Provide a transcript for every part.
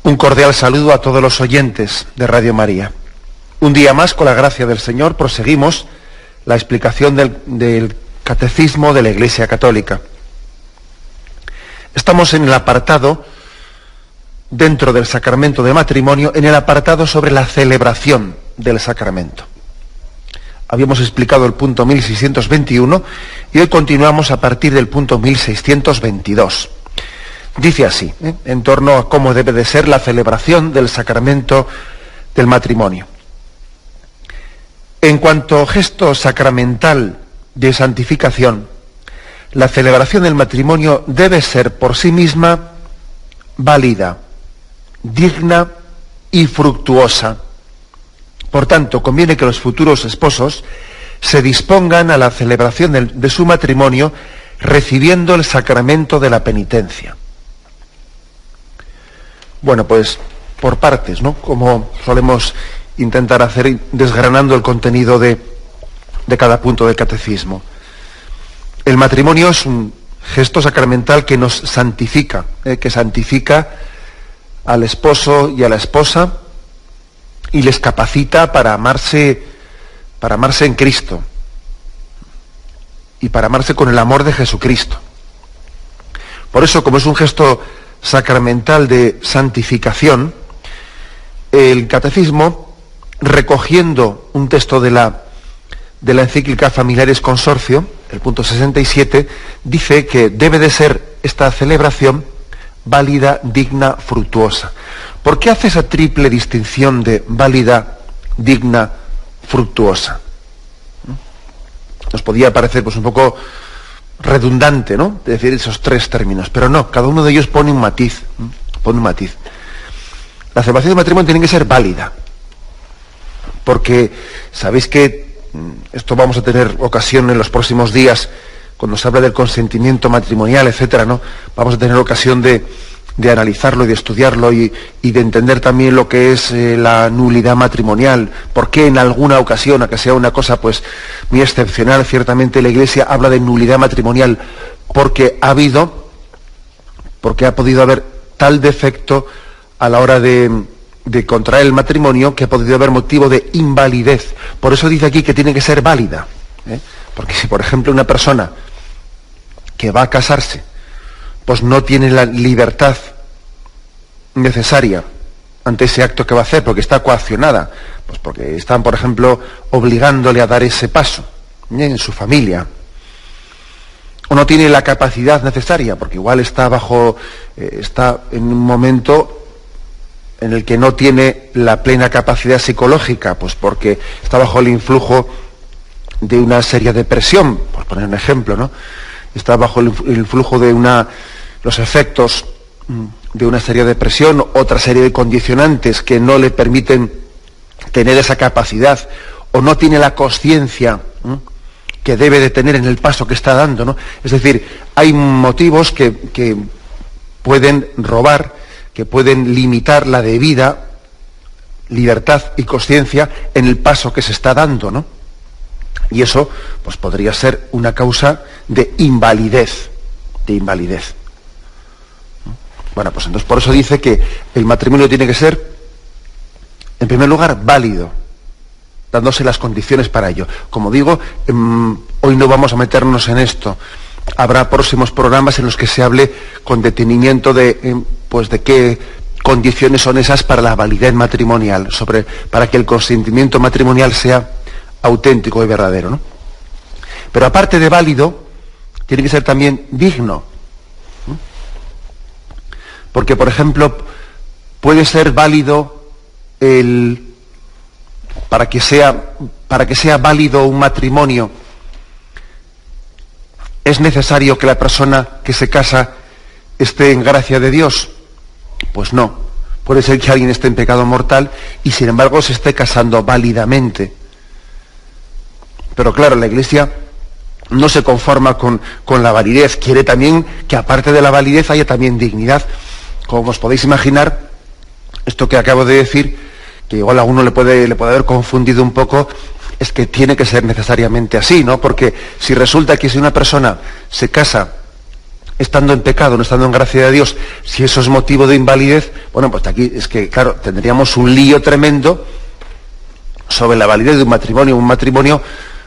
Un cordial saludo a todos los oyentes de Radio María. Un día más, con la gracia del Señor, proseguimos la explicación del Catecismo de la Iglesia Católica. Estamos en el apartado, dentro del sacramento de matrimonio, en el apartado sobre la celebración del sacramento. Habíamos explicado el punto 1621 y hoy continuamos a partir del punto 1622. Dice así, en torno a cómo debe de ser la celebración del sacramento del matrimonio. En cuanto gesto sacramental de santificación, la celebración del matrimonio debe ser por sí misma válida, digna y fructuosa. Por tanto, conviene que los futuros esposos se dispongan a la celebración de su matrimonio recibiendo el sacramento de la penitencia. Bueno, pues por partes, ¿no? Como solemos intentar hacer, desgranando el contenido de cada punto del catecismo. El matrimonio es un gesto sacramental que nos santifica, que santifica al esposo y a la esposa y les capacita para amarse en Cristo y para amarse con el amor de Jesucristo. Por eso, como es un gesto sacramental de santificación, el catecismo, recogiendo un texto de la encíclica Familiaris Consortio, el punto 67, dice que debe de ser esta celebración válida, digna, fructuosa. ¿Por qué hace esa triple distinción de válida, digna, fructuosa? Nos podía parecer pues un poco redundante, ¿no?, de decir esos tres términos, pero no, cada uno de ellos pone un matiz. La celebración del matrimonio tiene que ser válida, porque sabéis que esto vamos a tener ocasión en los próximos días, cuando se habla del consentimiento matrimonial, etcétera, ¿no? Vamos a tener ocasión de analizarlo y de estudiarlo y de entender también lo que es la nulidad matrimonial. ¿Por qué en alguna ocasión, aunque sea una cosa pues muy excepcional, ciertamente la Iglesia habla de nulidad matrimonial? Porque ha podido haber tal defecto a la hora de contraer el matrimonio que ha podido haber motivo de invalidez. Por eso dice aquí que tiene que ser válida, porque si por ejemplo una persona que va a casarse pues no tiene la libertad necesaria ante ese acto que va a hacer, porque está coaccionada, pues porque están, por ejemplo, obligándole a dar ese paso en su familia, o no tiene la capacidad necesaria, porque igual está en un momento en el que no tiene la plena capacidad psicológica, pues porque está bajo el influjo de una seria depresión, por poner un ejemplo, ¿no? Está bajo el influjo de los efectos de una seria depresión, otra serie de condicionantes que no le permiten tener esa capacidad, o no tiene la conciencia que debe de tener en el paso que está dando, ¿no? Es decir, hay motivos que pueden robar, que pueden limitar la debida libertad y conciencia en el paso que se está dando, ¿no? Y eso pues podría ser una causa de invalidez. Bueno, pues entonces por eso dice que el matrimonio tiene que ser, en primer lugar, válido, dándose las condiciones para ello. Como digo, hoy no vamos a meternos en esto. Habrá próximos programas en los que se hable con detenimiento de qué condiciones son esas para la validez matrimonial, para que el consentimiento matrimonial sea auténtico y verdadero, ¿no? Pero aparte de válido, tiene que ser también digno. Porque, por ejemplo, puede ser válido para que sea válido un matrimonio, ¿es necesario que la persona que se casa esté en gracia de Dios? Pues no. Puede ser que alguien esté en pecado mortal y sin embargo se esté casando válidamente. Pero claro, la Iglesia no se conforma con la validez, quiere también que aparte de la validez haya también dignidad. Como os podéis imaginar, esto que acabo de decir, que igual a uno le puede haber confundido un poco, es que tiene que ser necesariamente así, ¿no? Porque si resulta que si una persona se casa estando en pecado, no estando en gracia de Dios, si eso es motivo de invalidez, bueno, pues aquí es que, claro, tendríamos un lío tremendo sobre la validez de un matrimonio. Un matrimonio,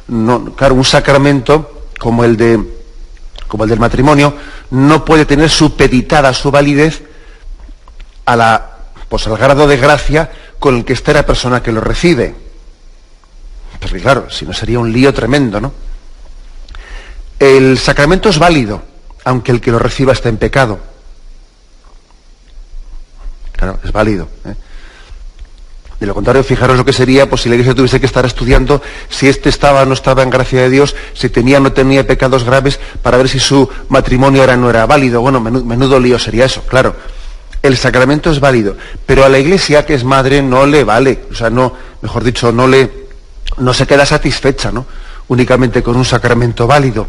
no, claro, un sacramento como el del matrimonio no puede tener supeditada su validez al grado de gracia con el que esté la persona que lo recibe. Porque claro, si no sería un lío tremendo, ¿no? El sacramento es válido, aunque el que lo reciba esté en pecado. Claro, es válido, ¿eh? De lo contrario, fijaros lo que sería, pues si la Iglesia tuviese que estar estudiando si este estaba o no estaba en gracia de Dios, si tenía o no tenía pecados graves, para ver si su matrimonio era o no era válido. Bueno, menudo lío sería eso, claro. El sacramento es válido, pero a la Iglesia, que es madre, no le vale. O sea, no, mejor dicho, no se queda satisfecha, ¿no?, únicamente con un sacramento válido.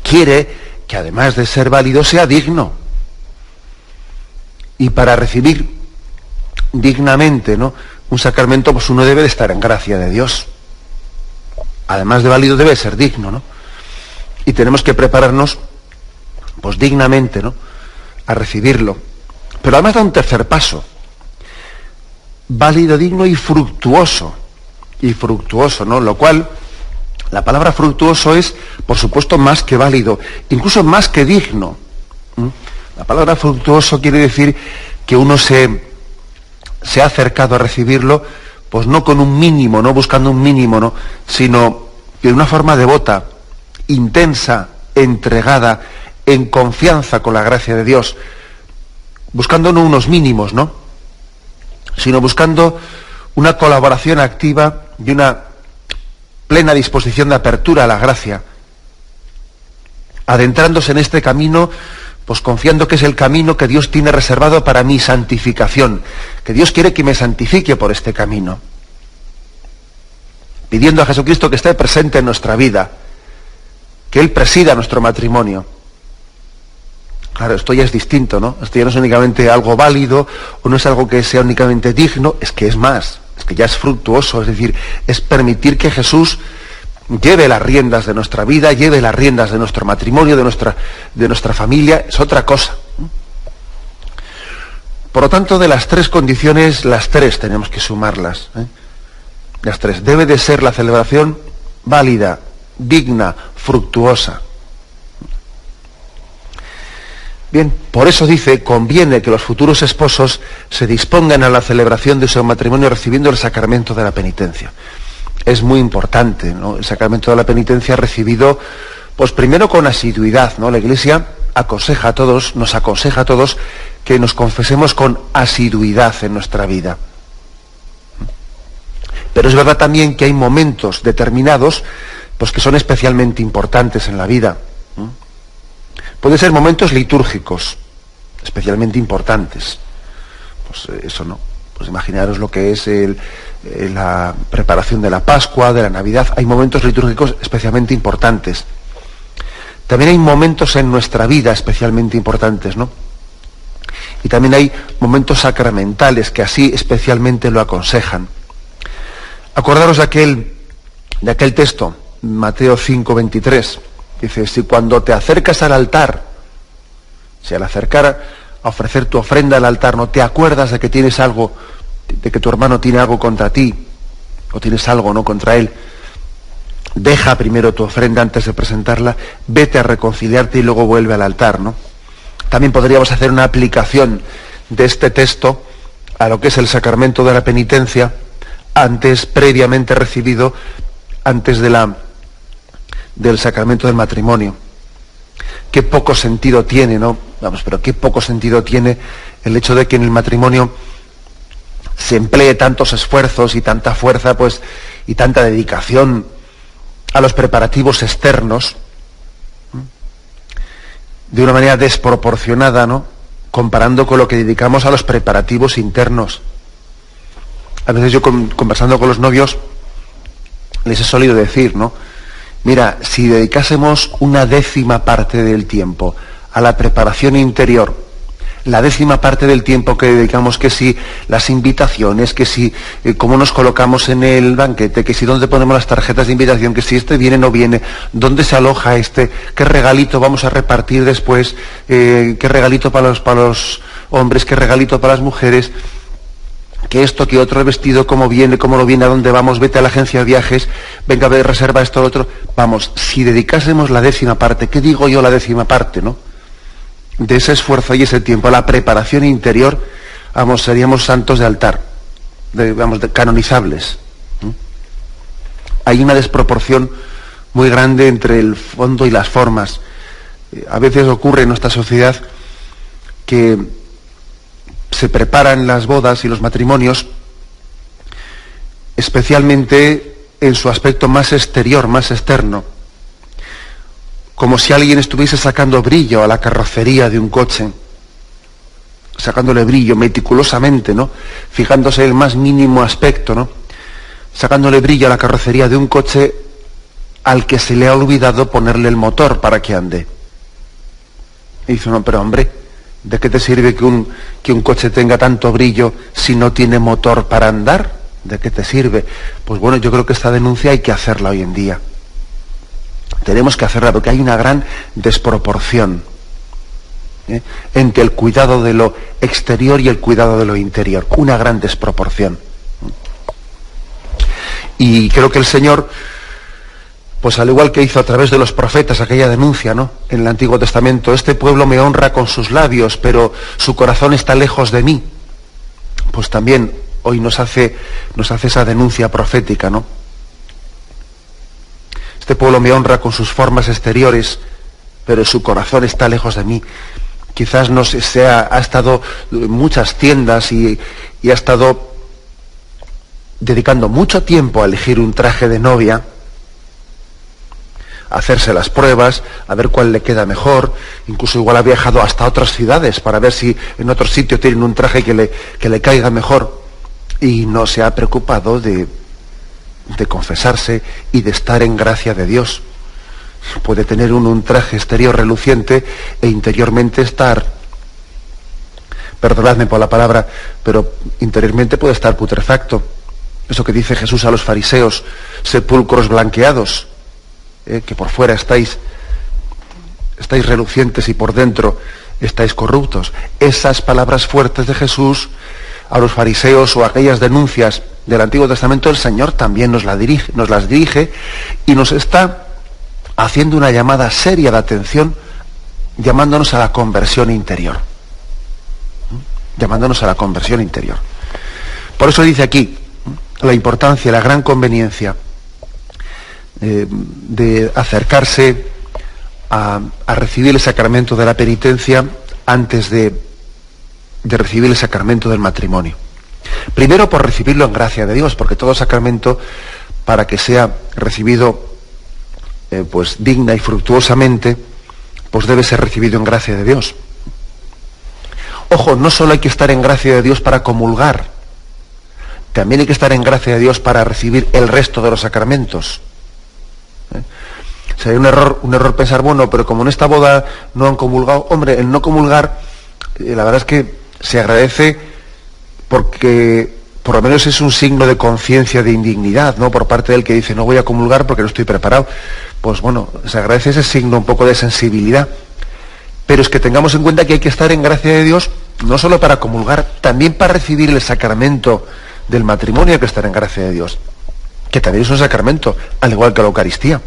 Quiere que además de ser válido sea digno. Y para recibir dignamente, ¿no?, un sacramento, pues uno debe de estar en gracia de Dios. Además de válido, debe ser digno, ¿no? Y tenemos que prepararnos, pues dignamente, ¿no?, a recibirlo. Pero además da un tercer paso: válido, digno y fructuoso. Y fructuoso, ¿no? Lo cual, la palabra fructuoso es, por supuesto, más que válido, incluso más que digno. La palabra fructuoso quiere decir que uno se ha acercado a recibirlo, pues no con un mínimo, no buscando un mínimo, ¿no?, sino de una forma devota, intensa, entregada, en confianza con la gracia de Dios, buscando no unos mínimos, ¿no?, sino buscando una colaboración activa y una plena disposición de apertura a la gracia, adentrándose en este camino, pues confiando que es el camino que Dios tiene reservado para mi santificación, que Dios quiere que me santifique por este camino, pidiendo a Jesucristo que esté presente en nuestra vida, que Él presida nuestro matrimonio. Claro, esto ya es distinto, ¿no? Esto ya no es únicamente algo válido, o no es algo que sea únicamente digno, es que es más, es que ya es fructuoso, es decir, es permitir que Jesús lleve las riendas de nuestra vida, lleve las riendas de nuestro matrimonio, de nuestra familia, es otra cosa. Por lo tanto, de las tres condiciones, las tres tenemos que sumarlas, ¿eh? Las tres. Debe de ser la celebración válida, digna, fructuosa. Bien, por eso dice, conviene que los futuros esposos se dispongan a la celebración de su matrimonio recibiendo el sacramento de la penitencia. Es muy importante, ¿no?, el sacramento de la penitencia recibido, pues primero con asiduidad, ¿no? La Iglesia nos aconseja a todos que nos confesemos con asiduidad en nuestra vida. Pero es verdad también que hay momentos determinados, pues que son especialmente importantes en la vida. Pueden ser momentos litúrgicos, especialmente importantes. Pues eso, ¿no? Pues imaginaros lo que es la preparación de la Pascua, de la Navidad. Hay momentos litúrgicos especialmente importantes. También hay momentos en nuestra vida especialmente importantes, ¿no? Y también hay momentos sacramentales que así especialmente lo aconsejan. Acordaros de aquel texto, Mateo 5:23. Dice, si cuando te acercas al altar, si al acercar a ofrecer tu ofrenda al altar no te acuerdas de que tienes algo, de que tu hermano tiene algo contra ti, o tienes algo, ¿no?, contra él, deja primero tu ofrenda antes de presentarla, vete a reconciliarte y luego vuelve al altar, ¿no? También podríamos hacer una aplicación de este texto a lo que es el sacramento de la penitencia, previamente recibido, antes del sacramento del matrimonio. Qué poco sentido tiene, ¿no? Pero qué poco sentido tiene el hecho de que en el matrimonio se emplee tantos esfuerzos y tanta fuerza, pues, y tanta dedicación a los preparativos externos, de una manera desproporcionada, ¿no?, comparando con lo que dedicamos a los preparativos internos. A veces yo, conversando con los novios, les he solido decir, ¿no?, mira, si dedicásemos una 10ª parte del tiempo a la preparación interior, la 10ª parte del tiempo que dedicamos, que si las invitaciones, que si cómo nos colocamos en el banquete, que si dónde ponemos las tarjetas de invitación, que si este viene o no viene, dónde se aloja este, qué regalito vamos a repartir después, qué regalito para los hombres, qué regalito para las mujeres, que esto, que otro, el vestido, cómo viene, cómo lo viene, a dónde vamos, vete a la agencia de viajes, venga, reserva esto, lo otro. Vamos, si dedicásemos la 10ª parte, ¿qué digo yo la 10ª parte, no?, de ese esfuerzo y ese tiempo, la preparación interior, vamos, seríamos santos de altar, canonizables. Hay una desproporción muy grande entre el fondo y las formas. A veces ocurre en nuestra sociedad que se preparan las bodas y los matrimonios, especialmente en su aspecto más exterior, más externo, como si alguien estuviese sacando brillo a la carrocería de un coche, sacándole brillo meticulosamente, ¿no?, fijándose en el más mínimo aspecto, ¿no?, sacándole brillo a la carrocería de un coche al que se le ha olvidado ponerle el motor para que ande. Y dice, no, pero hombre, ¿de qué te sirve que un coche tenga tanto brillo si no tiene motor para andar? ¿De qué te sirve? Pues bueno, yo creo que esta denuncia hay que hacerla hoy en día. Tenemos que hacerla porque hay una gran desproporción entre el cuidado de lo exterior y el cuidado de lo interior. Una gran desproporción. Y creo que el Señor, pues al igual que hizo a través de los profetas aquella denuncia, ¿no?, en el Antiguo Testamento, este pueblo me honra con sus labios, pero su corazón está lejos de mí. Pues también hoy nos hace esa denuncia profética, ¿no? Este pueblo me honra con sus formas exteriores, pero su corazón está lejos de mí. Quizás ha estado en muchas tiendas y ha estado dedicando mucho tiempo a elegir un traje de novia, a hacerse las pruebas, a ver cuál le queda mejor. Incluso igual ha viajado hasta otras ciudades para ver si en otro sitio tienen un traje que le caiga mejor. Y no se ha preocupado de confesarse y de estar en gracia de Dios. Puede tener un traje exterior reluciente e interiormente estar, perdonadme por la palabra, pero interiormente puede estar putrefacto. Eso que dice Jesús a los fariseos, sepulcros blanqueados, que por fuera estáis relucientes y por dentro estáis corruptos. Esas palabras fuertes de Jesús a los fariseos, o aquellas denuncias del Antiguo Testamento, el Señor también nos las dirige y nos está haciendo una llamada seria de atención, llamándonos a la conversión interior. Llamándonos a la conversión interior. Por eso dice aquí la importancia, la gran conveniencia de acercarse a recibir el sacramento de la penitencia antes de recibir el sacramento del matrimonio. Primero, por recibirlo en gracia de Dios, porque todo sacramento, para que sea recibido pues digna y fructuosamente, pues debe ser recibido en gracia de Dios. Ojo, no solo hay que estar en gracia de Dios para comulgar, también hay que estar en gracia de Dios para recibir el resto de los sacramentos. Sería un error pensar, bueno, pero como en esta boda no han comulgado, hombre, el no comulgar, la verdad es que se agradece, porque por lo menos es un signo de conciencia, de indignidad, ¿no?, por parte del que dice, no voy a comulgar porque no estoy preparado. Pues bueno, se agradece ese signo un poco de sensibilidad. Pero es que tengamos en cuenta que hay que estar en gracia de Dios, no solo para comulgar, también para recibir el sacramento del matrimonio hay que estar en gracia de Dios, que también es un sacramento, al igual que la Eucaristía.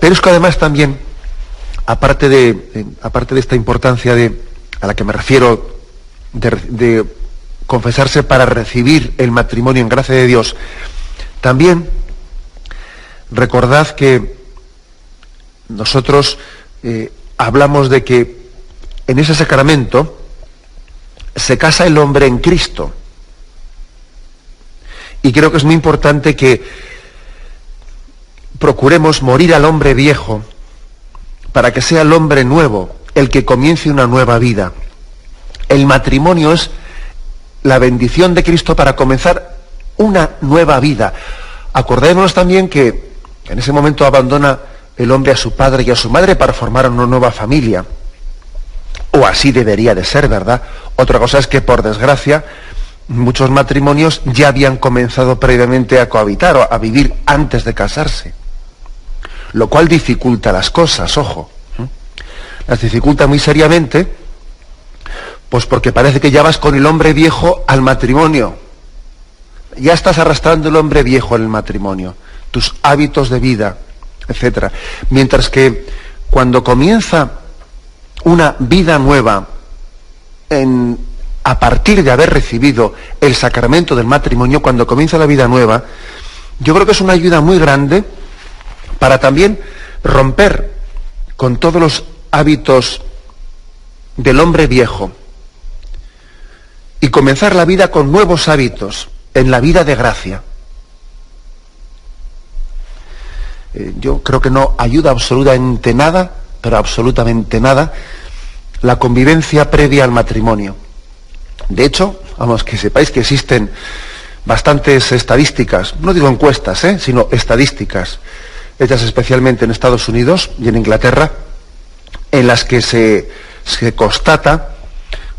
Pero es que además también, aparte de esta importancia a la que me refiero, de confesarse para recibir el matrimonio en gracia de Dios, también recordad que nosotros hablamos de que en ese sacramento se casa el hombre en Cristo. Y creo que es muy importante que procuremos morir al hombre viejo para que sea el hombre nuevo el que comience una nueva vida. El matrimonio es la bendición de Cristo para comenzar una nueva vida. Acordémonos también que en ese momento abandona el hombre a su padre y a su madre para formar una nueva familia. O así debería de ser, ¿verdad? Otra cosa es que, por desgracia, muchos matrimonios ya habían comenzado previamente a cohabitar o a vivir antes de casarse. Lo cual dificulta las cosas, ojo. Las dificulta muy seriamente, pues porque parece que ya vas con el hombre viejo al matrimonio. Ya estás arrastrando el hombre viejo en el matrimonio, tus hábitos de vida, etcétera. Mientras que cuando comienza una vida nueva a partir de haber recibido el sacramento del matrimonio, cuando comienza la vida nueva, yo creo que es una ayuda muy grande para también romper con todos los hábitos del hombre viejo y comenzar la vida con nuevos hábitos en la vida de gracia. Yo creo que no ayuda absolutamente nada, pero absolutamente nada, la convivencia previa al matrimonio. De hecho, vamos, que sepáis que existen bastantes estadísticas, no digo encuestas, sino estadísticas, hechas especialmente en Estados Unidos y en Inglaterra, en las que se constata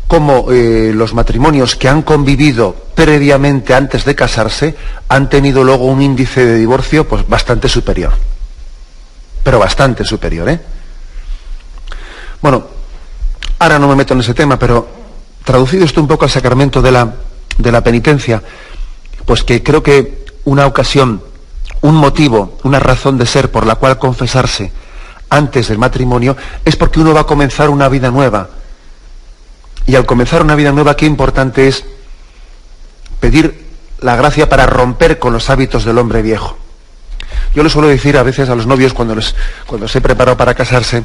cómo los matrimonios que han convivido previamente antes de casarse han tenido luego un índice de divorcio pues bastante superior. Pero bastante superior, Bueno, ahora no me meto en ese tema, pero traducido esto un poco al sacramento de la penitencia, pues que creo que una ocasión, un motivo, una razón de ser por la cual confesarse antes del matrimonio es porque uno va a comenzar una vida nueva. Y al comenzar una vida nueva, qué importante es pedir la gracia para romper con los hábitos del hombre viejo. Yo les suelo decir a veces a los novios cuando se preparan para casarse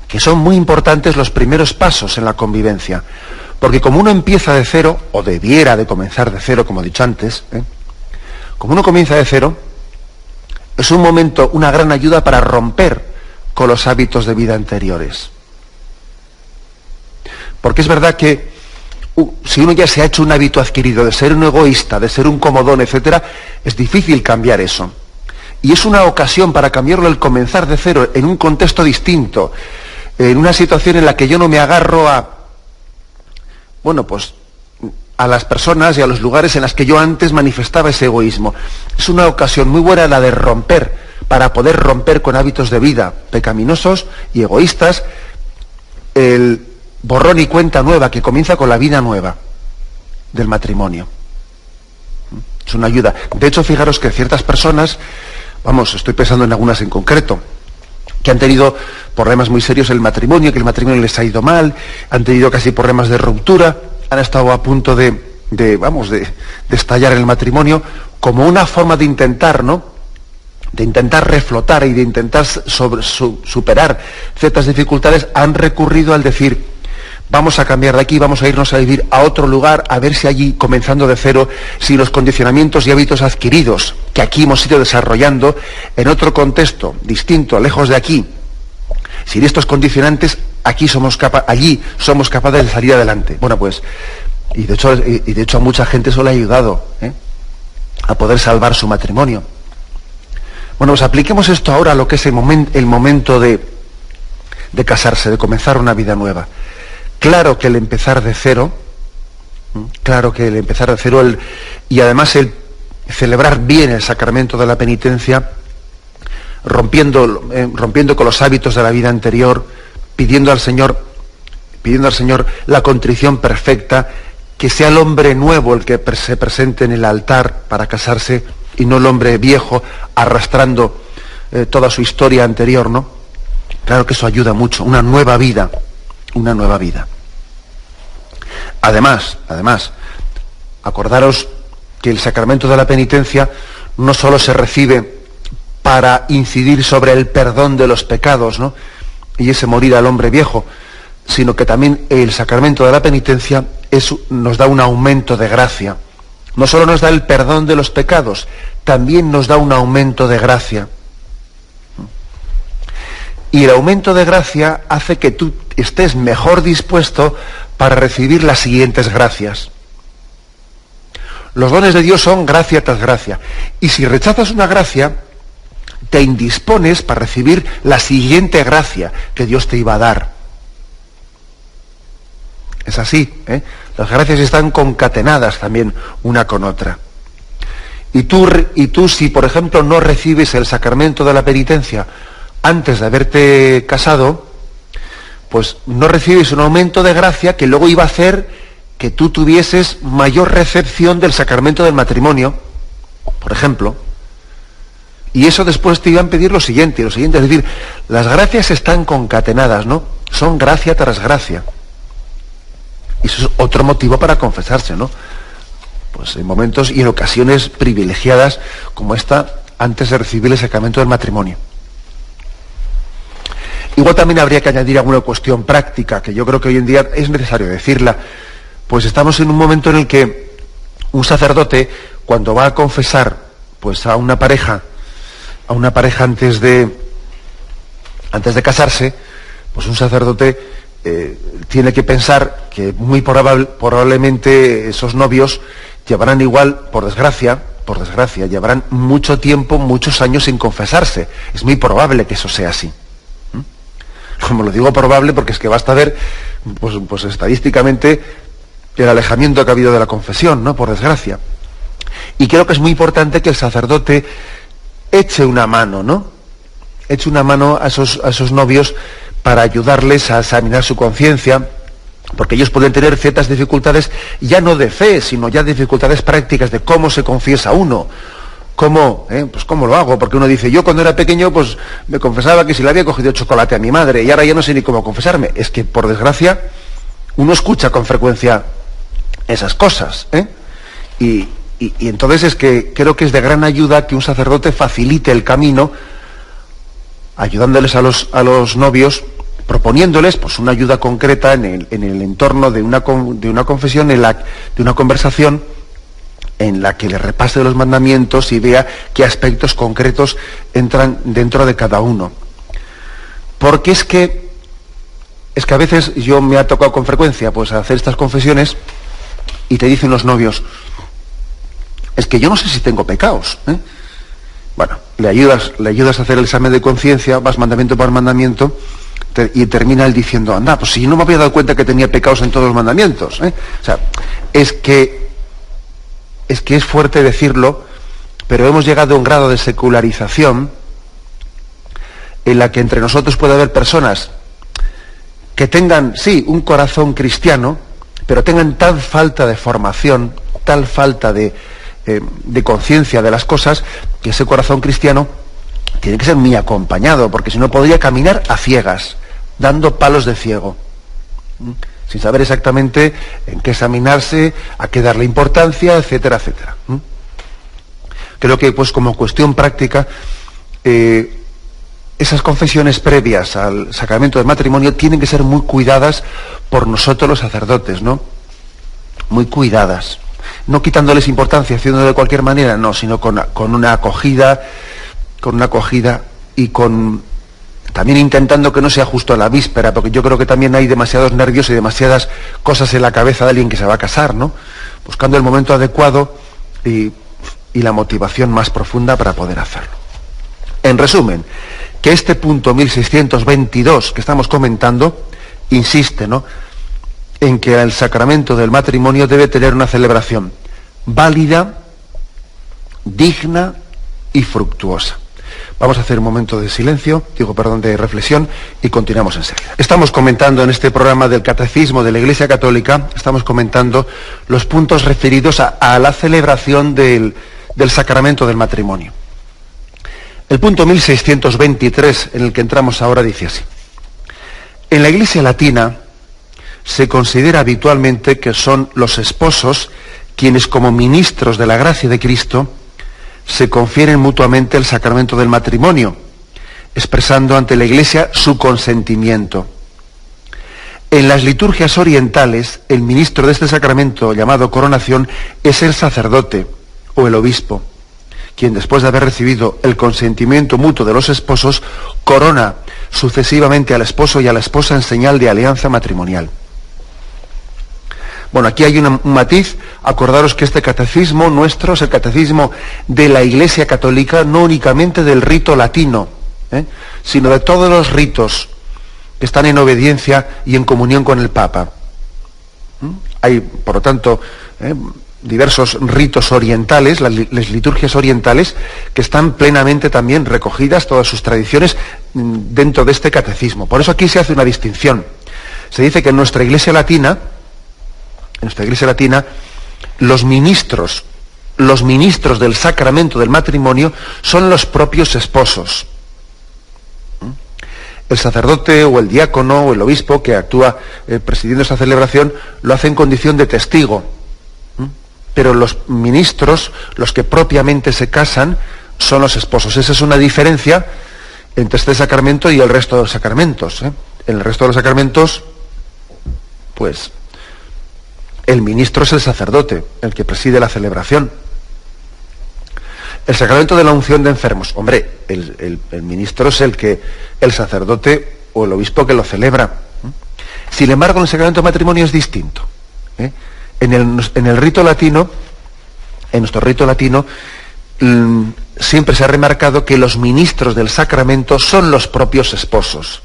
que son muy importantes los primeros pasos en la convivencia, porque como uno empieza de cero, o debiera de comenzar de cero, como he dicho antes, como uno comienza de cero, es un momento, una gran ayuda para romper con los hábitos de vida anteriores. Porque es verdad que si uno ya se ha hecho un hábito adquirido de ser un egoísta, de ser un comodón, etcétera, es difícil cambiar eso. Y es una ocasión para cambiarlo el comenzar de cero, en un contexto distinto, en una situación en la que yo no me agarro a las personas y a los lugares en los que yo antes manifestaba ese egoísmo. Es una ocasión muy buena la de romper, para poder romper con hábitos de vida pecaminosos y egoístas, el borrón y cuenta nueva que comienza con la vida nueva del matrimonio. Es una ayuda. De hecho, fijaros que ciertas personas, estoy pensando en algunas en concreto, que han tenido problemas muy serios en el matrimonio, que el matrimonio les ha ido mal, han tenido casi problemas de ruptura, han estado a punto de estallar en el matrimonio, como una forma de intentar, de intentar reflotar y de intentar superar ciertas dificultades, han recurrido al decir: vamos a cambiar de aquí, vamos a irnos a vivir a otro lugar, a ver si allí, comenzando de cero, si los condicionamientos y hábitos adquiridos que aquí hemos ido desarrollando en otro contexto distinto, lejos de aquí, sin estos condicionantes, allí somos capaces de salir adelante. Y de hecho a mucha gente eso le ha ayudado a poder salvar su matrimonio. Pues apliquemos esto ahora a lo que es el momento de casarse, de comenzar una vida nueva. Claro que el empezar de cero, y además el celebrar bien el sacramento de la penitencia, rompiendo con los hábitos de la vida anterior, pidiendo al Señor la contrición perfecta, que sea el hombre nuevo el que se presente en el altar para casarse y no el hombre viejo arrastrando toda su historia anterior, ¿no? Claro que eso ayuda mucho, una nueva vida. Además, acordaros que el sacramento de la penitencia no solo se recibe para incidir sobre el perdón de los pecados, ¿no?, y ese morir al hombre viejo, sino que también el sacramento de la penitencia nos da un aumento de gracia. No solo nos da el perdón de los pecados, también nos da un aumento de gracia. Y el aumento de gracia hace que tú estés mejor dispuesto para recibir las siguientes gracias. Los dones de Dios son gracia tras gracia. Y si rechazas una gracia, te indispones para recibir la siguiente gracia que Dios te iba a dar. Es así, ¿eh? Las gracias están concatenadas también una con otra. Y tú, si por ejemplo no recibes el sacramento de la penitencia antes de haberte casado, pues no recibes un aumento de gracia que luego iba a hacer que tú tuvieses mayor recepción del sacramento del matrimonio, por ejemplo. Y eso después te iban a pedir lo siguiente, es decir, las gracias están concatenadas, ¿no? Son gracia tras gracia. Y eso es otro motivo para confesarse, ¿no? Pues en momentos y en ocasiones privilegiadas como esta, antes de recibir el sacramento del matrimonio. Igual también habría que añadir alguna cuestión práctica, que yo creo que hoy en día es necesario decirla. Pues estamos en un momento en el que un sacerdote, cuando va a confesar pues a una pareja antes de casarse, pues un sacerdote tiene que pensar que muy probablemente esos novios llevarán igual, por desgracia, llevarán mucho tiempo, muchos años sin confesarse. Es muy probable que eso sea así. Como lo digo probable, porque es que basta ver, pues estadísticamente, el alejamiento que ha habido de la confesión, ¿no? Por desgracia. Y creo que es muy importante que el sacerdote eche una mano, ¿no? Eche una mano a esos novios para ayudarles a examinar su conciencia, porque ellos pueden tener ciertas dificultades, ya no de fe, sino ya dificultades prácticas de cómo se confiesa uno. Pues cómo lo hago, porque uno dice, yo cuando era pequeño pues me confesaba que si le había cogido chocolate a mi madre y ahora ya no sé ni cómo confesarme. Es que por desgracia uno escucha con frecuencia esas cosas, y entonces es que creo que es de gran ayuda que un sacerdote facilite el camino, ayudándoles a los novios, proponiéndoles pues una ayuda concreta en el entorno de una confesión, de una conversación en la que le repase los mandamientos y vea qué aspectos concretos entran dentro de cada uno. Porque es que a veces yo me ha tocado con frecuencia pues hacer estas confesiones y te dicen los novios, es que yo no sé si tengo pecados, Bueno, le ayudas a hacer el examen de conciencia, vas mandamiento por mandamiento, y termina él diciendo, anda, pues si yo no me había dado cuenta que tenía pecados en todos los mandamientos, O sea, es que es fuerte decirlo, pero hemos llegado a un grado de secularización en la que entre nosotros puede haber personas que tengan, sí, un corazón cristiano, pero tengan tal falta de formación, tal falta de conciencia de las cosas, que ese corazón cristiano tiene que ser muy acompañado, porque si no podría caminar a ciegas, dando palos de ciego, sin saber exactamente en qué examinarse, a qué darle importancia, etcétera, etcétera. Creo que pues como cuestión práctica, esas confesiones previas al sacramento del matrimonio tienen que ser muy cuidadas por nosotros los sacerdotes, ¿no? Muy cuidadas. No quitándoles importancia, haciéndolo de cualquier manera, no, sino con una acogida y también intentando que no sea justo a la víspera, porque yo creo que también hay demasiados nervios y demasiadas cosas en la cabeza de alguien que se va a casar, ¿no? Buscando el momento adecuado y la motivación más profunda para poder hacerlo. En resumen, que este punto 1622 que estamos comentando insiste, ¿no?, en que el sacramento del matrimonio debe tener una celebración válida, digna y fructuosa. Vamos a hacer un momento de silencio, de reflexión, y continuamos enseguida. Estamos comentando en este programa del Catecismo de la Iglesia Católica, estamos comentando los puntos referidos a la celebración del sacramento del matrimonio. El punto 1623, en el que entramos ahora, dice así: en la Iglesia latina se considera habitualmente que son los esposos quienes, como ministros de la gracia de Cristo, se confieren mutuamente el sacramento del matrimonio, expresando ante la Iglesia su consentimiento. En las liturgias orientales, el ministro de este sacramento, llamado coronación, es el sacerdote o el obispo, quien, después de haber recibido el consentimiento mutuo de los esposos, corona sucesivamente al esposo y a la esposa en señal de alianza matrimonial. Bueno, aquí hay un matiz. Acordaros que este catecismo nuestro es el catecismo de la Iglesia Católica, no únicamente del rito latino, sino de todos los ritos que están en obediencia y en comunión con el Papa. Hay, por lo tanto, diversos ritos orientales, las liturgias orientales, que están plenamente también recogidas, todas sus tradiciones, dentro de este catecismo. Por eso aquí se hace una distinción. Se dice que en nuestra Iglesia latina, los ministros del sacramento del matrimonio son los propios esposos. El sacerdote o el diácono o el obispo que actúa presidiendo esa celebración lo hace en condición de testigo. Pero los ministros, los que propiamente se casan, son los esposos. Esa es una diferencia entre este sacramento y el resto de los sacramentos. En el resto de los sacramentos, pues, el ministro es el sacerdote, el que preside la celebración. El sacramento de la unción de enfermos, hombre, el ministro es el sacerdote o el obispo que lo celebra. Sin embargo, en el sacramento de matrimonio es distinto. En el rito latino, en nuestro rito latino, siempre se ha remarcado que los ministros del sacramento son los propios esposos.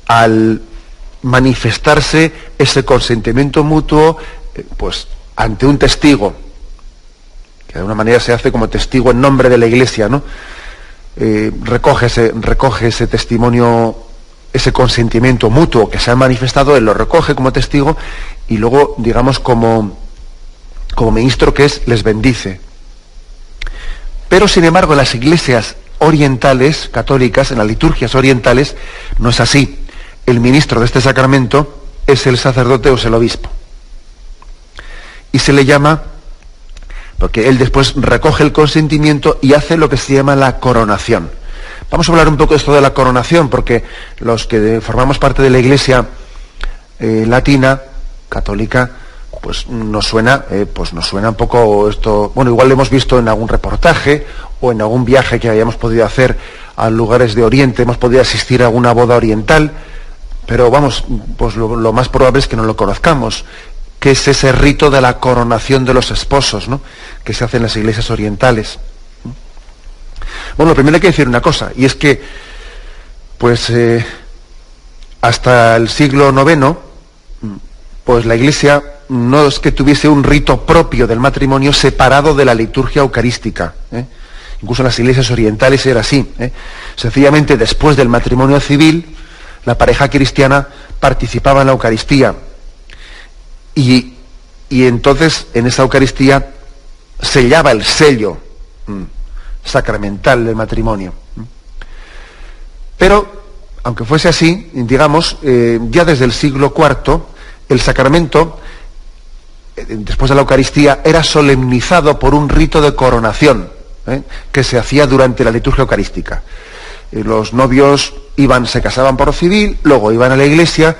Al manifestarse ese consentimiento mutuo, pues ante un testigo, que de alguna manera se hace como testigo en nombre de la Iglesia, ¿no? Recoge ese testimonio, ese consentimiento mutuo que se ha manifestado, él lo recoge como testigo y luego, digamos, como ministro que es, les bendice. Pero, sin embargo, en las iglesias orientales, católicas, en las liturgias orientales, no es así. El ministro de este sacramento es el sacerdote o es el obispo. Y se le llama, porque él después recoge el consentimiento y hace lo que se llama la coronación. Vamos a hablar un poco de esto de la coronación, porque los que formamos parte de la Iglesia latina, católica, pues nos suena un poco esto. Bueno, igual lo hemos visto en algún reportaje o en algún viaje que hayamos podido hacer a lugares de Oriente, hemos podido asistir a alguna boda oriental, pero vamos, pues lo más probable es que no lo conozcamos, que es ese rito de la coronación de los esposos, ¿no?, que se hace en las iglesias orientales. Bueno, primero hay que decir una cosa, y es que, pues, hasta el siglo IX, pues la Iglesia no es que tuviese un rito propio del matrimonio separado de la liturgia eucarística. Incluso en las iglesias orientales era así. Sencillamente, después del matrimonio civil, la pareja cristiana participaba en la Eucaristía. Y entonces, en esa Eucaristía, sellaba el sello sacramental del matrimonio. Pero, aunque fuese así, digamos, ya desde el siglo IV, el sacramento, después de la Eucaristía, era solemnizado por un rito de coronación, que se hacía durante la liturgia eucarística. Los novios se casaban por civil, luego iban a la iglesia,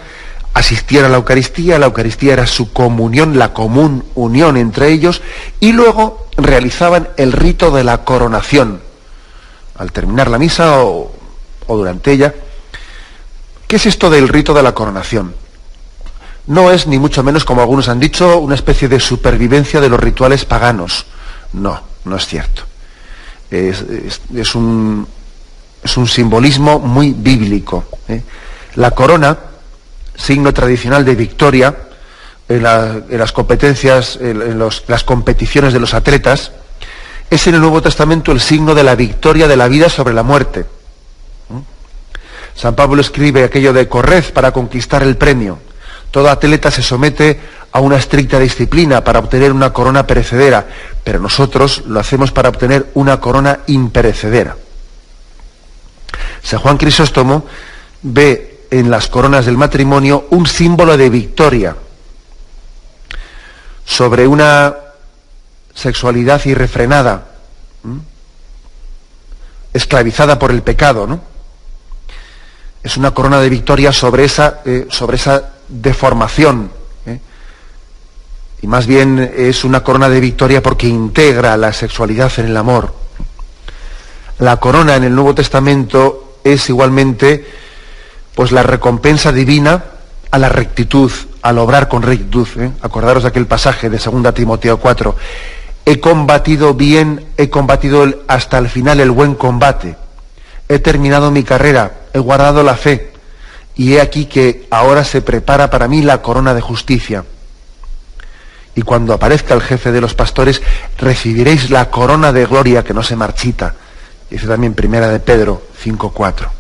asistían a la Eucaristía era su comunión, la común unión entre ellos, y luego realizaban el rito de la coronación, al terminar la misa o durante ella. ¿Qué es esto del rito de la coronación? No es, ni mucho menos, como algunos han dicho, una especie de supervivencia de los rituales paganos. No es cierto. Es un simbolismo muy bíblico. La corona, signo tradicional de victoria en las competencias, las competiciones de los atletas, es en el Nuevo Testamento el signo de la victoria de la vida sobre la muerte. San Pablo escribe aquello de corred para conquistar el premio. Todo atleta se somete a una estricta disciplina para obtener una corona perecedera, pero nosotros lo hacemos para obtener una corona imperecedera. San Juan Crisóstomo ve en las coronas del matrimonio un símbolo de victoria sobre una sexualidad irrefrenada, esclavizada por el pecado, ¿no? Es una corona de victoria sobre esa deformación, y más bien es una corona de victoria porque integra la sexualidad en el amor. La corona en el Nuevo Testamento es igualmente, pues, la recompensa divina a la rectitud, al obrar con rectitud. Acordaros de aquel pasaje de 2 Timoteo 4. He combatido bien, he combatido hasta el final el buen combate. He terminado mi carrera, he guardado la fe. y he aquí que ahora se prepara para mí la corona de justicia. Y cuando aparezca el jefe de los pastores, recibiréis la corona de gloria que no se marchita. Dice también Primera de Pedro 5:4.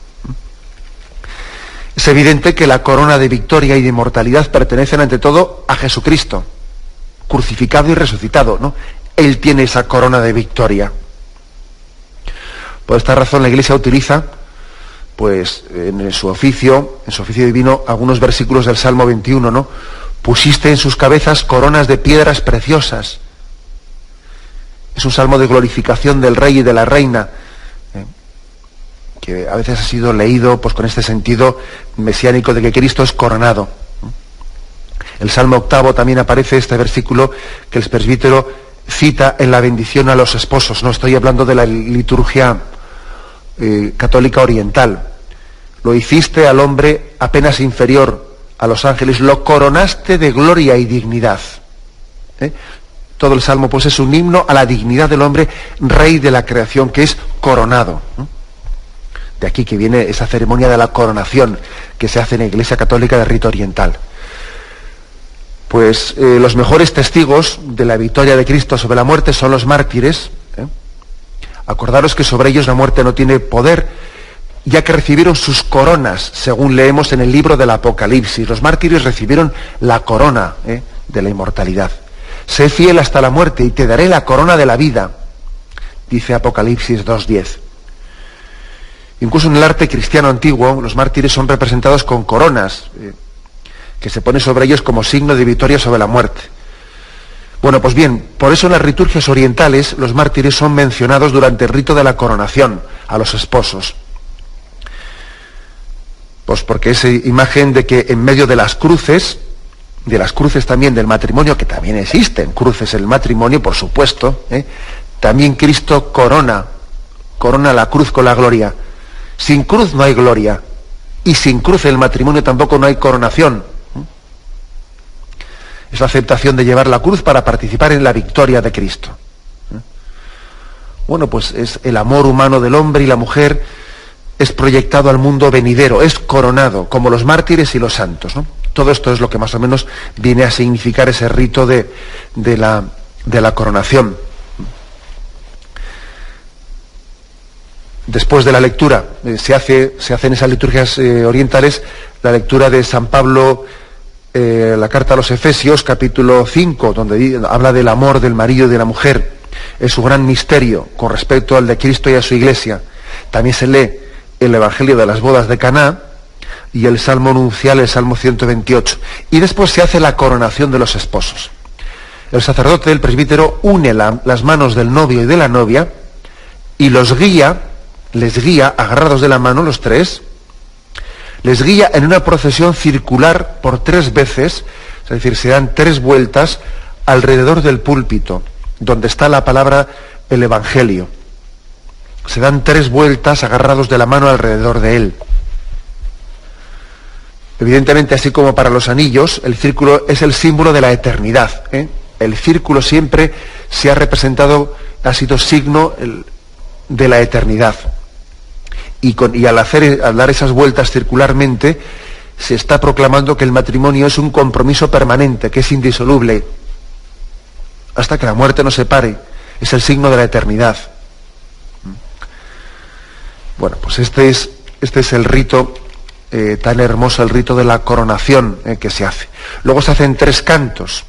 Es evidente que la corona de victoria y de inmortalidad pertenecen ante todo a Jesucristo, crucificado y resucitado, ¿no? Él tiene esa corona de victoria. Por esta razón la Iglesia utiliza, pues, en su oficio divino, algunos versículos del Salmo 21, ¿no? Pusiste en sus cabezas coronas de piedras preciosas. Es un salmo de glorificación del rey y de la reina, que a veces ha sido leído pues con este sentido mesiánico de que Cristo es coronado. El Salmo 8 también aparece este versículo que el presbítero cita en la bendición a los esposos. No estoy hablando de la liturgia católica oriental. Lo hiciste al hombre apenas inferior a los ángeles, lo coronaste de gloria y dignidad. Todo el Salmo pues es un himno a la dignidad del hombre, rey de la creación, que es coronado. De aquí que viene esa ceremonia de la coronación que se hace en la Iglesia Católica de rito oriental. Pues los mejores testigos de la victoria de Cristo sobre la muerte son los mártires. Acordaros que sobre ellos la muerte no tiene poder, ya que recibieron sus coronas, según leemos en el libro del Apocalipsis. Los mártires recibieron la corona de la inmortalidad. Sé fiel hasta la muerte y te daré la corona de la vida, dice Apocalipsis 2:10. Incluso en el arte cristiano antiguo, los mártires son representados con coronas, que se pone sobre ellos como signo de victoria sobre la muerte. Bueno, pues bien, por eso en las liturgias orientales los mártires son mencionados durante el rito de la coronación a los esposos. Pues porque esa imagen de que en medio de las cruces también del matrimonio, que también existen cruces en el matrimonio, por supuesto, también Cristo corona la cruz con la gloria. Sin cruz no hay gloria, y sin cruz en el matrimonio tampoco no hay coronación. Es la aceptación de llevar la cruz para participar en la victoria de Cristo. Bueno, pues es el amor humano del hombre y la mujer, es proyectado al mundo venidero, es coronado, como los mártires y los santos, ¿no? Todo esto es lo que más o menos viene a significar ese rito de la coronación. Después de la lectura, se hace en esas liturgias orientales la lectura de San Pablo, la carta a los Efesios, capítulo 5, donde habla del amor del marido y de la mujer. Es su gran misterio con respecto al de Cristo y a su Iglesia. También se lee el Evangelio de las bodas de Caná y el Salmo nuncial, el Salmo 128. Y después se hace la coronación de los esposos. El sacerdote, el presbítero, une las manos del novio y de la novia y les guía, agarrados de la mano los tres, les guía en una procesión circular por 3 veces, es decir, se dan 3 vueltas alrededor del púlpito, donde está la palabra, el Evangelio. Se dan 3 vueltas agarrados de la mano alrededor de él. Evidentemente, así como para los anillos, el círculo es el símbolo de la eternidad. El círculo siempre se ha representado, ha sido signo de la eternidad. Y al dar esas vueltas circularmente, se está proclamando que el matrimonio es un compromiso permanente, que es indisoluble, hasta que la muerte nos separe. Es el signo de la eternidad. Bueno, pues este es el rito tan hermoso, el rito de la coronación que se hace. Luego se hacen 3 cantos.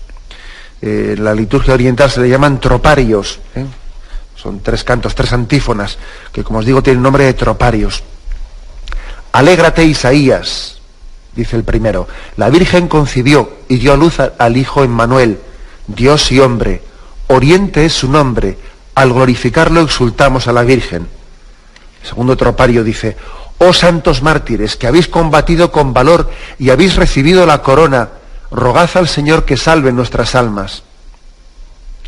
En la liturgia oriental se le llaman troparios. Son 3 cantos, 3 antífonas, que como os digo tienen nombre de troparios. Alégrate, Isaías, dice el primero. La Virgen concibió y dio a luz al Hijo Emmanuel, Dios y hombre. Oriente es su nombre. Al glorificarlo exultamos a la Virgen. El segundo tropario dice: oh santos mártires, que habéis combatido con valor y habéis recibido la corona, rogad al Señor que salve nuestras almas.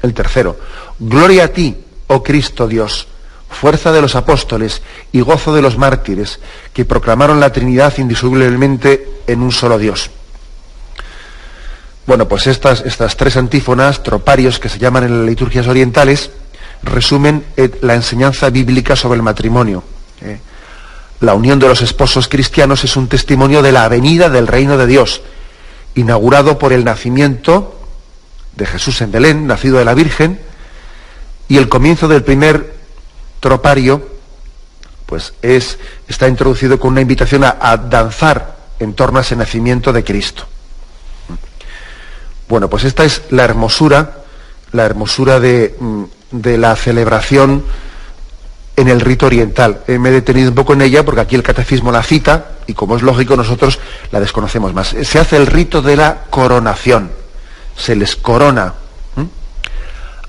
El tercero: gloria a ti, oh Cristo Dios, fuerza de los apóstoles y gozo de los mártires, que proclamaron la Trinidad indisolublemente en un solo Dios. Bueno, pues estas 3 antífonas, troparios, que se llaman en las liturgias orientales, resumen la enseñanza bíblica sobre el matrimonio. La unión de los esposos cristianos es un testimonio de la venida del reino de Dios, inaugurado por el nacimiento de Jesús en Belén, nacido de la Virgen, y el comienzo del primer tropario, pues está introducido con una invitación a danzar en torno a ese nacimiento de Cristo. Bueno, pues esta es la hermosura de la celebración en el rito oriental. Me he detenido un poco en ella porque aquí el catecismo la cita y, como es lógico, nosotros la desconocemos más. Se hace el rito de la coronación. Se les corona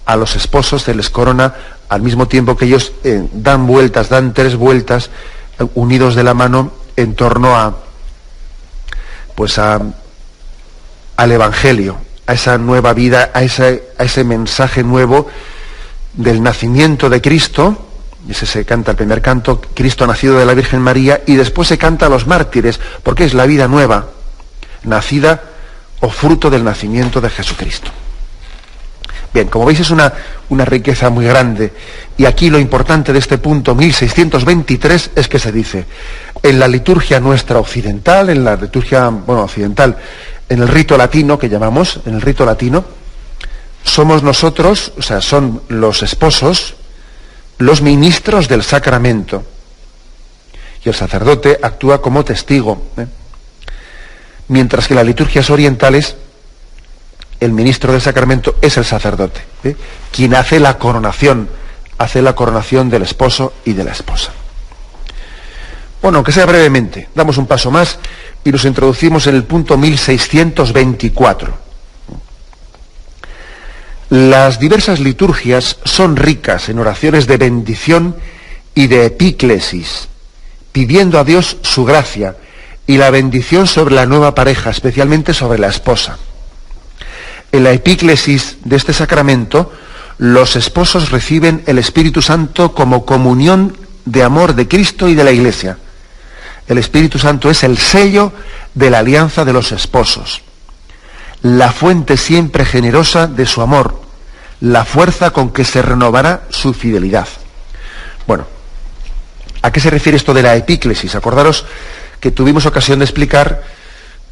a los esposos, se les corona al mismo tiempo que ellos dan 3 vueltas unidos de la mano en torno al Evangelio, a esa nueva vida, a ese mensaje nuevo del nacimiento de Cristo. Ese se canta el primer canto, Cristo nacido de la Virgen María, y después se canta a los mártires, porque es la vida nueva, nacida o fruto del nacimiento de Jesucristo. Bien, como veis es una riqueza muy grande, y aquí lo importante de este punto 1623 es que se dice, en la liturgia nuestra occidental, en la liturgia occidental, en el rito latino que llamamos, en el rito latino, somos nosotros, o sea, son los esposos, los ministros del sacramento, y el sacerdote actúa como testigo, mientras que en las liturgias orientales el ministro del sacramento es el sacerdote, quien hace la coronación del esposo y de la esposa. Bueno, aunque sea brevemente, damos un paso más y nos introducimos en el punto 1624. Las diversas liturgias son ricas en oraciones de bendición y de epíclesis, pidiendo a Dios su gracia y la bendición sobre la nueva pareja, especialmente sobre la esposa. En la epíclesis de este sacramento, los esposos reciben el Espíritu Santo como comunión de amor de Cristo y de la Iglesia. El Espíritu Santo es el sello de la alianza de los esposos, la fuente siempre generosa de su amor, la fuerza con que se renovará su fidelidad. Bueno, ¿a qué se refiere esto de la epíclesis? Acordaros que tuvimos ocasión de explicar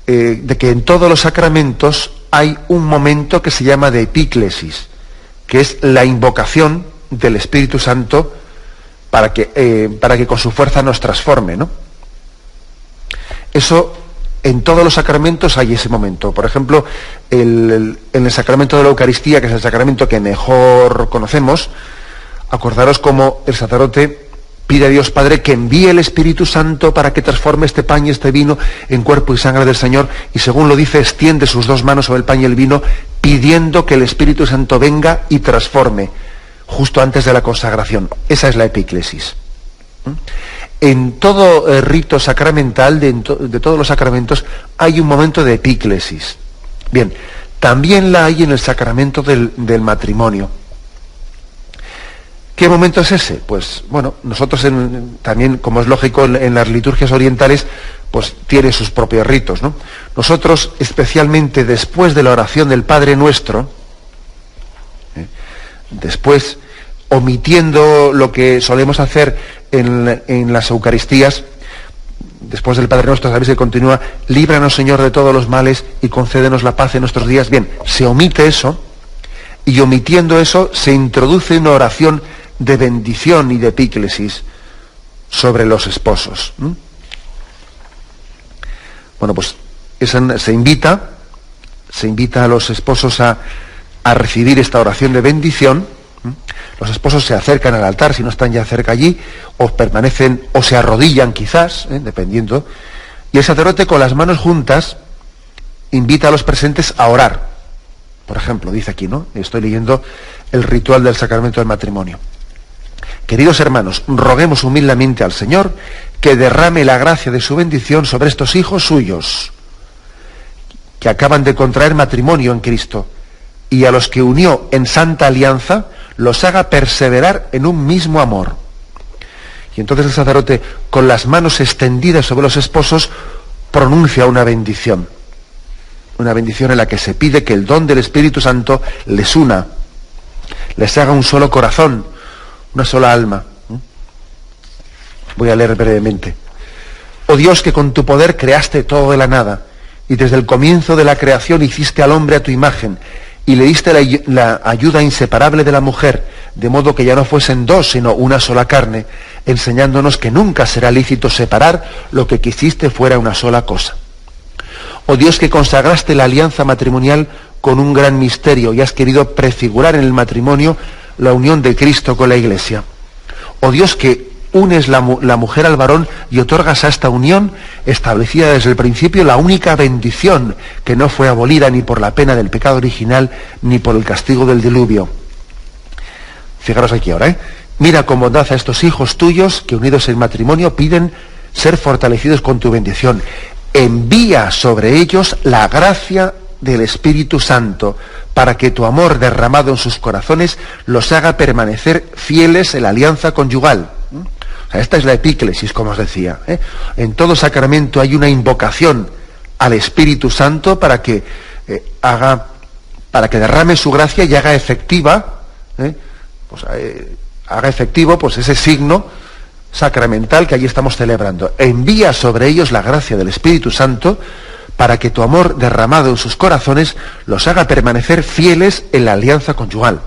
de que en todos los sacramentos hay un momento que se llama de epíclesis, que es la invocación del Espíritu Santo para que con su fuerza nos transforme, ¿no? Eso, en todos los sacramentos hay ese momento. Por ejemplo, en el sacramento de la Eucaristía, que es el sacramento que mejor conocemos, acordaros cómo el sacerdote pide a Dios Padre que envíe el Espíritu Santo para que transforme este pan y este vino en cuerpo y sangre del Señor, y según lo dice, extiende sus 2 manos sobre el pan y el vino, pidiendo que el Espíritu Santo venga y transforme, justo antes de la consagración. Esa es la epíclesis. En todo rito sacramental, de todos los sacramentos, hay un momento de epíclesis. Bien, también la hay en el sacramento del matrimonio. ¿Qué momento es ese? Pues bueno, nosotros también, como es lógico, en las liturgias orientales, pues tiene sus propios ritos, ¿no? Nosotros, especialmente después de la oración del Padre Nuestro, después, omitiendo lo que solemos hacer en las Eucaristías, después del Padre Nuestro, sabéis que continúa, líbranos, Señor, de todos los males y concédenos la paz en nuestros días. Bien, se omite eso, y omitiendo eso se introduce una oración de bendición y de epíclesis sobre los esposos. Bueno, pues se invita a los esposos a recibir esta oración de bendición. Los esposos se acercan al altar, si no están ya cerca allí, o permanecen, o se arrodillan quizás, dependiendo, y el sacerdote con las manos juntas invita a los presentes a orar. Por ejemplo, dice aquí, ¿no? Estoy leyendo el ritual del sacramento del matrimonio. Queridos hermanos, roguemos humildemente al Señor que derrame la gracia de su bendición sobre estos hijos suyos, que acaban de contraer matrimonio en Cristo, y a los que unió en santa alianza, los haga perseverar en un mismo amor. Y entonces el sacerdote, con las manos extendidas sobre los esposos, pronuncia una bendición en la que se pide que el don del Espíritu Santo les una, les haga un solo corazón, una sola alma. Voy a leer brevemente Oh Dios, que con tu poder creaste todo de la nada, y desde el comienzo de la creación hiciste al hombre a tu imagen, y le diste la ayuda inseparable de la mujer, de modo que ya no fuesen dos, sino una sola carne, enseñándonos que nunca será lícito separar lo que quisiste fuera una sola cosa. Oh Dios, que consagraste la alianza matrimonial con un gran misterio y has querido prefigurar en el matrimonio la unión de Cristo con la Iglesia. Oh Dios, que unes la mujer al varón y otorgas a esta unión, establecida desde el principio, la única bendición que no fue abolida ni por la pena del pecado original ni por el castigo del diluvio. Fijaros aquí ahora, mira con bondad a estos hijos tuyos que unidos en matrimonio piden ser fortalecidos con tu bendición. Envía sobre ellos la gracia del Espíritu Santo para que tu amor derramado en sus corazones los haga permanecer fieles en la alianza conyugal. O sea, esta es la epíclesis, como os decía. En todo sacramento hay una invocación al Espíritu Santo para que derrame su gracia y haga efectiva, haga efectivo pues ese signo sacramental que allí estamos celebrando. Envía sobre ellos la gracia del Espíritu Santo para que tu amor derramado en sus corazones los haga permanecer fieles en la alianza conyugal.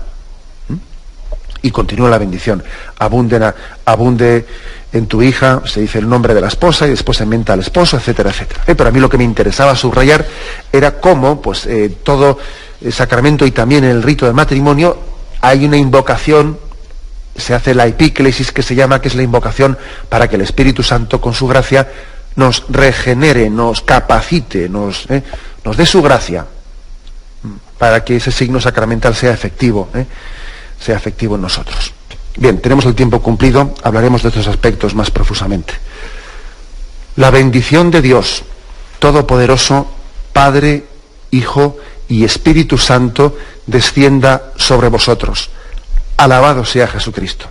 Y continúa la bendición. Abunde en tu hija, se dice el nombre de la esposa y después se inventa al esposo, etcétera, etcétera. Pero a mí lo que me interesaba subrayar era cómo todo el sacramento y también en el rito del matrimonio hay una invocación, se hace la epíclesis que se llama, que es la invocación para que el Espíritu Santo con su gracia nos regenere, nos capacite, nos dé su gracia para que ese signo sacramental sea efectivo en nosotros. Bien, tenemos el tiempo cumplido, hablaremos de estos aspectos más profusamente. La bendición de Dios Todopoderoso, Padre, Hijo y Espíritu Santo, descienda sobre vosotros. Alabado sea Jesucristo.